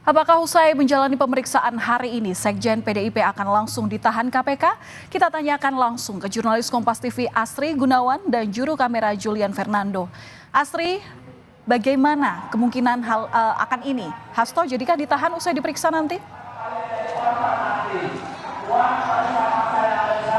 Apakah usai menjalani pemeriksaan hari ini, Sekjen PDIP akan langsung ditahan KPK? Kita tanyakan langsung ke jurnalis Kompas TV Asri Gunawan dan juru kamera Julian Fernando. Asri, bagaimana kemungkinan akan ini? Hasto jadikah ditahan usai diperiksa nanti?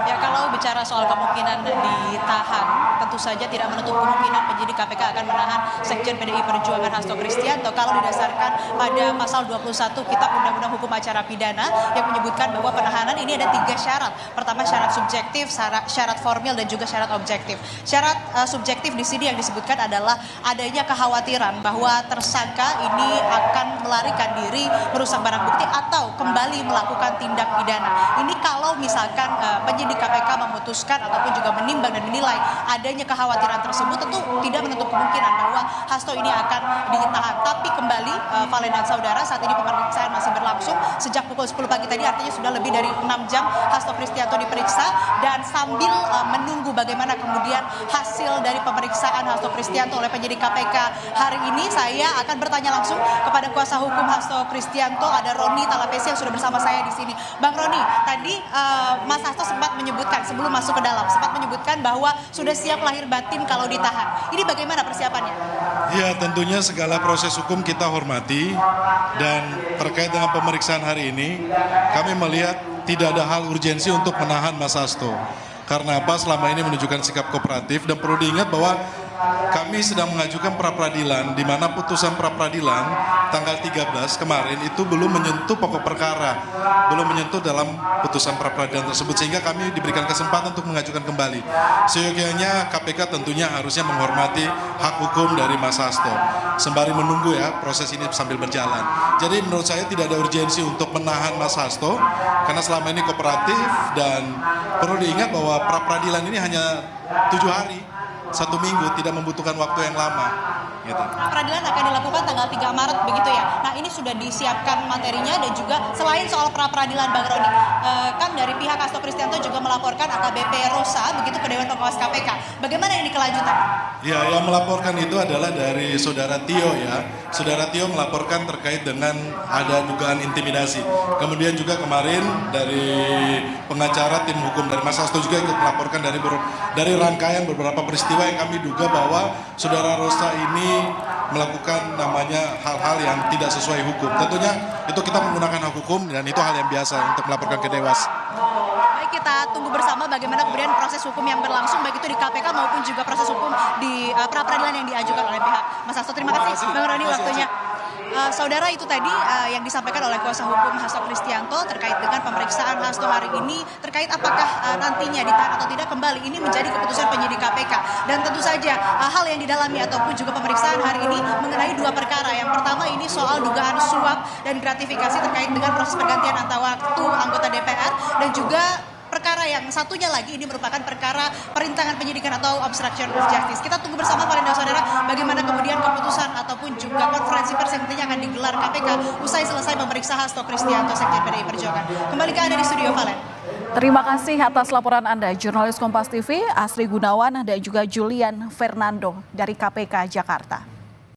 Ya, kalau bicara soal kemungkinan ditahan, tentu saja tidak menutup kemungkinan penyidik KPK akan menahan Sekjen PDI Perjuangan Hasto Kristianto kalau didasarkan pada pasal 21 Kitab Undang-Undang Hukum Acara Pidana yang menyebutkan bahwa penahanan ini ada 3 syarat. Pertama syarat subjektif, syarat formil dan juga syarat objektif. Syarat subjektif di sini yang disebutkan adalah adanya kekhawatiran bahwa tersangka ini akan melarikan diri, merusak barang bukti atau kembali melakukan tindak pidana. Ini kalau misalkan penyidik KPK memutuskan ataupun juga menimbang dan menilai adanya kekhawatiran tersebut, tentu tidak menutup kemungkinan bahwa Hasto ini akan ditahan. Tapi kembali Valen dan saudara, saat ini pemeriksaan masih berlangsung sejak pukul 10 pagi tadi, artinya sudah lebih dari 6 jam Hasto Kristianto diperiksa, dan sambil menunggu bagaimana kemudian hasil dari pemeriksaan Hasto Kristianto oleh penyidik KPK hari ini, saya akan bertanya langsung kepada kuasa hukum Hasto Kristianto, ada Roni Talapesi yang sudah bersama saya di sini. Bang Roni, tadi Mas Hasto sempat menyebutkan sebelum masuk ke dalam, sempat menyebutkan bahwa sudah siap lahir batin kalau ditahan. Ini bagaimana persiapannya? Ya, tentunya segala proses hukum kita hormati, dan terkait dengan pemeriksaan hari ini, kami melihat tidak ada hal urgensi untuk menahan Mas Hasto. Karena apa? Selama ini menunjukkan sikap kooperatif, dan perlu diingat bahwa kami sedang mengajukan pra-peradilan, di mana putusan pra-peradilan tanggal 13 kemarin itu belum menyentuh pokok perkara, belum menyentuh dalam putusan pra-peradilan tersebut, sehingga kami diberikan kesempatan untuk mengajukan kembali. Seyogyanya KPK tentunya harusnya menghormati hak hukum dari Mas Hasto, sembari menunggu ya proses ini sambil berjalan. Jadi menurut saya tidak ada urgensi untuk menahan Mas Hasto, karena selama ini kooperatif, dan perlu diingat bahwa pra-peradilan ini hanya 7 hari. 1 minggu, tidak membutuhkan waktu yang lama. Gitu. Peradilan akan dilakukan tanggal 3 Maret begitu ya. Nah, ini sudah disiapkan materinya, dan juga selain soal pra-peradilan, Bang Roni, kan dari pihak Hasto Kristianto juga melaporkan AKBP Rosa begitu ke Dewan Pengawas KPK. Bagaimana ini kelanjutan? Ya, yang melaporkan itu adalah dari saudara Tio ya. Saudara Tio melaporkan terkait dengan ada dugaan intimidasi. Kemudian juga kemarin dari pengacara tim hukum dari Mas Hasto juga ikut melaporkan dari rangkaian beberapa peristiwa yang kami duga bahwa saudara Rosa ini melakukan namanya hal-hal yang tidak sesuai hukum. Tentunya itu kita menggunakan hak hukum, dan itu hal yang biasa untuk melaporkan ke Dewas. Baik, kita tunggu bersama bagaimana kemudian proses hukum yang berlangsung, baik itu di KPK maupun juga proses hukum di pra-peradilan yang diajukan oleh pihak Mas Hasto. Terima kasih Bang Roni waktunya. Saudara, itu tadi yang disampaikan oleh kuasa hukum Hasto Kristianto terkait dengan pemeriksaan Hasto hari ini, terkait apakah nantinya ditahan atau tidak, kembali ini menjadi keputusan penyidik KPK. Dan tentu saja hal yang didalami ataupun juga pemeriksaan hari ini mengenai 2 perkara. Yang pertama ini soal dugaan suap dan gratifikasi terkait dengan proses pergantian antara waktu anggota DPR, dan juga perkara yang satunya lagi ini merupakan perkara perintangan penyidikan atau obstruction of justice. Kita tunggu bersama para saudara bagaimana kemudian keputusan ataupun juga konferensi pers yang nantinya akan digelar KPK usai selesai memeriksa Hasto Kristianto, Sekjen PDI Perjuangan. Kembali ke Anda di studio, Valen. Terima kasih atas laporan Anda, jurnalis Kompas TV Asri Gunawan dan juga Julian Fernando dari KPK Jakarta.